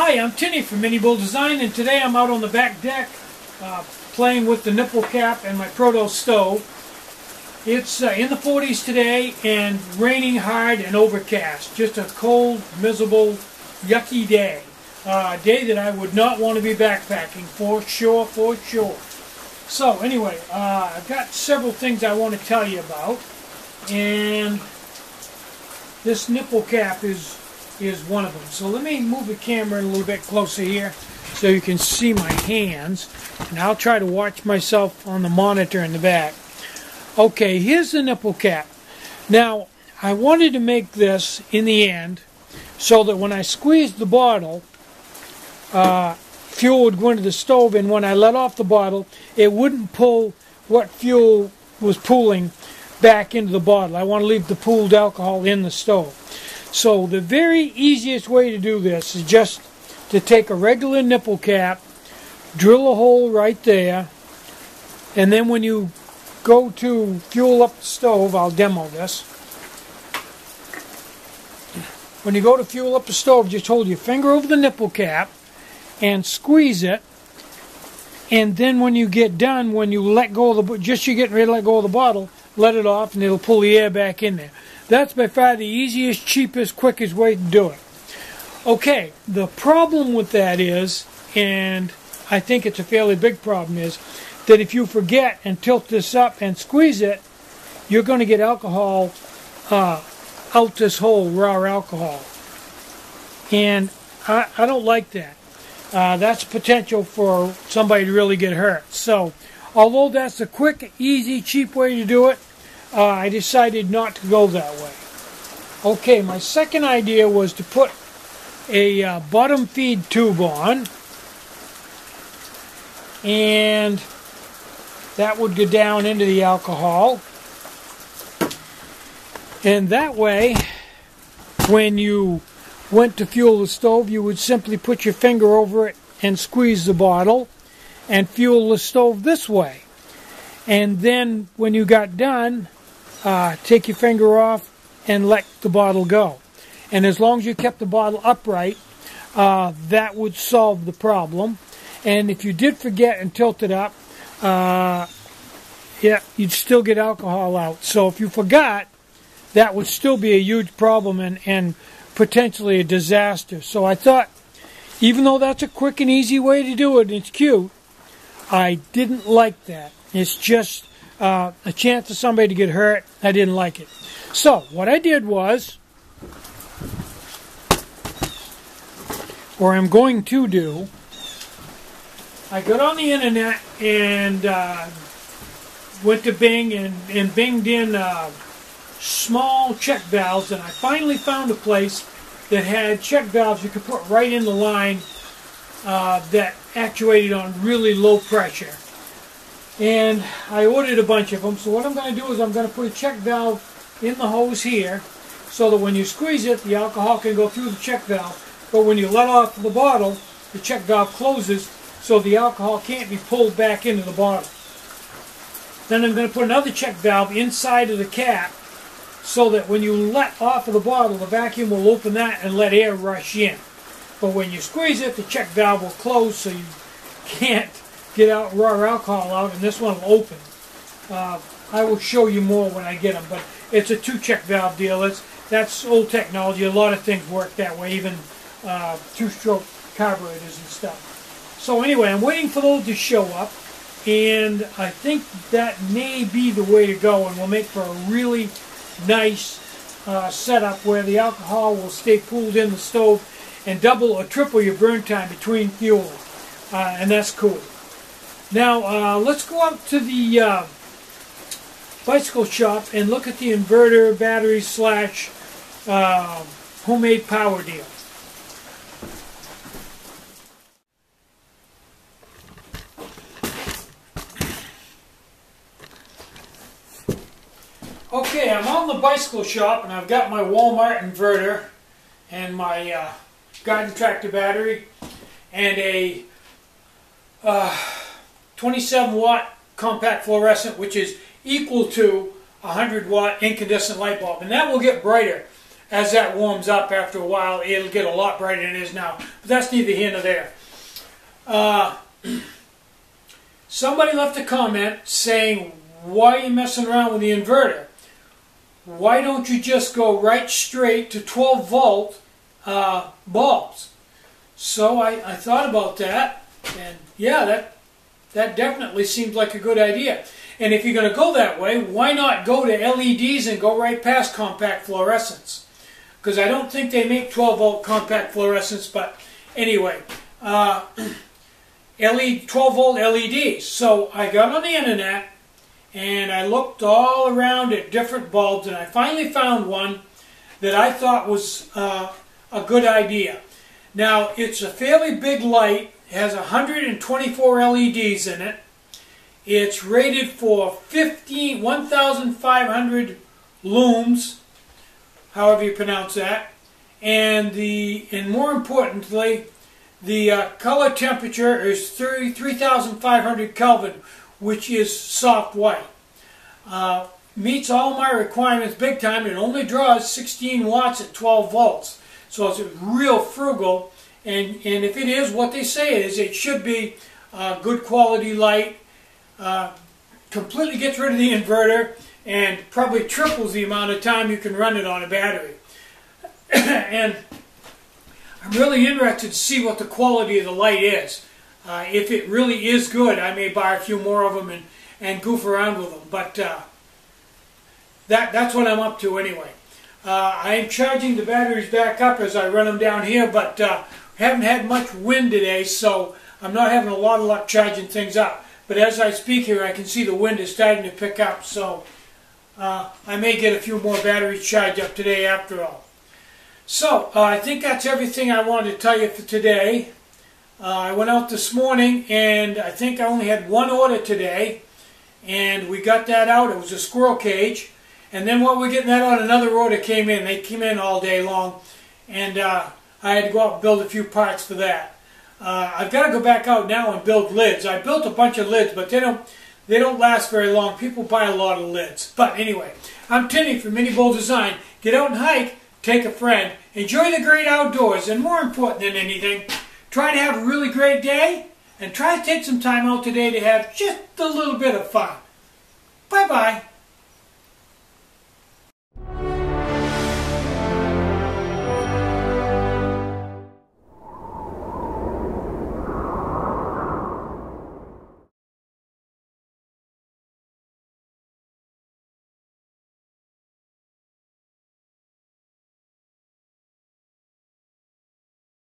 Hi, I'm Tinny from minibulldesign, and today I'm out on the back deck playing with the nipple cap and my Proto stove. It's in the 40s today and raining hard and overcast. Just a cold, miserable, yucky day. A day that I would not want to be backpacking, for sure, for sure. So anyway, I've got several things I want to tell you about, and this nipple cap is one of them. So let me move the camera a little bit closer here so you can see my hands, and I'll try to watch myself on the monitor in the back. Okay, here's the nipple cap. Now, I wanted to make this in the end so that when I squeezed the bottle, fuel would go into the stove, and when I let off the bottle, it wouldn't pull what fuel was pooling back into the bottle. I want to leave the pooled alcohol in the stove. So the very easiest way to do this is just to take a regular nipple cap, drill a hole right there, and then when you go to fuel up the stove, I'll demo this. When you go to fuel up the stove, just hold your finger over the nipple cap and squeeze it, and then when you get done, when you let go of the, just you're getting ready to let go of the bottle, let it off and it'll pull the air back in there. That's by far the easiest, cheapest, quickest way to do it. Okay, the problem with that is, and I think it's a fairly big problem, is that if you forget and tilt this up and squeeze it, you're going to get alcohol out this hole, raw alcohol. And I don't like that. That's potential for somebody to really get hurt. So, although that's a quick, easy, cheap way to do it, I decided not to go that way. Okay, my second idea was to put a bottom feed tube on, and that would go down into the alcohol. And that way, when you went to fuel the stove, you would simply put your finger over it and squeeze the bottle and fuel the stove this way. And then when you got done, take your finger off and let the bottle go. And as long as you kept the bottle upright, that would solve the problem. And if you did forget and tilt it up, yeah, you'd still get alcohol out. So if you forgot, that would still be a huge problem and potentially a disaster. So I thought, even though that's a quick and easy way to do it, and it's cute, I didn't like that. It's just a chance for somebody to get hurt. I didn't like it. So what I did was, or I'm going to do, I got on the internet and went to Bing and binged in small check valves, and I finally found a place that had check valves you could put right in the line that actuated on really low pressure. And I ordered a bunch of them. So what I'm going to do is I'm going to put a check valve in the hose here so that when you squeeze it, the alcohol can go through the check valve. But when you let off the bottle, the check valve closes so the alcohol can't be pulled back into the bottle. Then I'm going to put another check valve inside of the cap so that when you let off of the bottle, the vacuum will open that and let air rush in. But when you squeeze it, the check valve will close so you can't get out raw alcohol out, and this one will open. I will show you more when I get them, but it's a two-check valve deal. That's old technology. A lot of things work that way, even two-stroke carburetors and stuff. So anyway, I'm waiting for those to show up, and I think that may be the way to go, and will make for a really nice setup where the alcohol will stay cooled in the stove and double or triple your burn time between fuel, and that's cool. Now let's go out to the bicycle shop and look at the inverter battery slash homemade power deal. Okay, I'm on the bicycle shop and I've got my Walmart inverter and my garden tractor battery and a 27 watt compact fluorescent, which is equal to a 100 watt incandescent light bulb, and that will get brighter as that warms up after a while, it'll get a lot brighter than it is now. But that's neither here nor there. Somebody left a comment saying, why are you messing around with the inverter? Why don't you just go right straight to 12 volt bulbs? So I thought about that, and yeah, that definitely seems like a good idea. And if you're going to go that way, why not go to LEDs and go right past compact fluorescents? Because I don't think they make 12 volt compact fluorescents, but anyway, 12 volt LEDs. So I got on the internet and I looked all around at different bulbs, and I finally found one that I thought was a good idea. Now, it's a fairly big light. It has 124 LEDs in it. It's rated for 1,500 looms, however you pronounce that, and more importantly, the color temperature is 3,500 Kelvin, which is soft white. Meets all my requirements big time. It only draws 16 watts at 12 volts. So it's real frugal, and if it is what they say it is, it should be good quality light, completely gets rid of the inverter, and probably triples the amount of time you can run it on a battery. And I'm really interested to see what the quality of the light is. If it really is good, I may buy a few more of them and goof around with them. But that's what I'm up to anyway. I am charging the batteries back up as I run them down here, but haven't had much wind today, so I'm not having a lot of luck charging things up. But as I speak here, I can see the wind is starting to pick up, so I may get a few more batteries charged up today after all. So, I think that's everything I wanted to tell you for today. I went out this morning, and I think I only had one order today, and we got that out. It was a squirrel cage. And then while we're getting that out, another order came in. They came in all day long, and I had to go out and build a few parts for that. I've got to go back out now and build lids. I built a bunch of lids, but they don't last very long. People buy a lot of lids. But anyway, I'm Tinny from minibulldesign. Get out and hike, take a friend, enjoy the great outdoors, and more important than anything, try to have a really great day, and try to take some time out today to have just a little bit of fun. Bye-bye.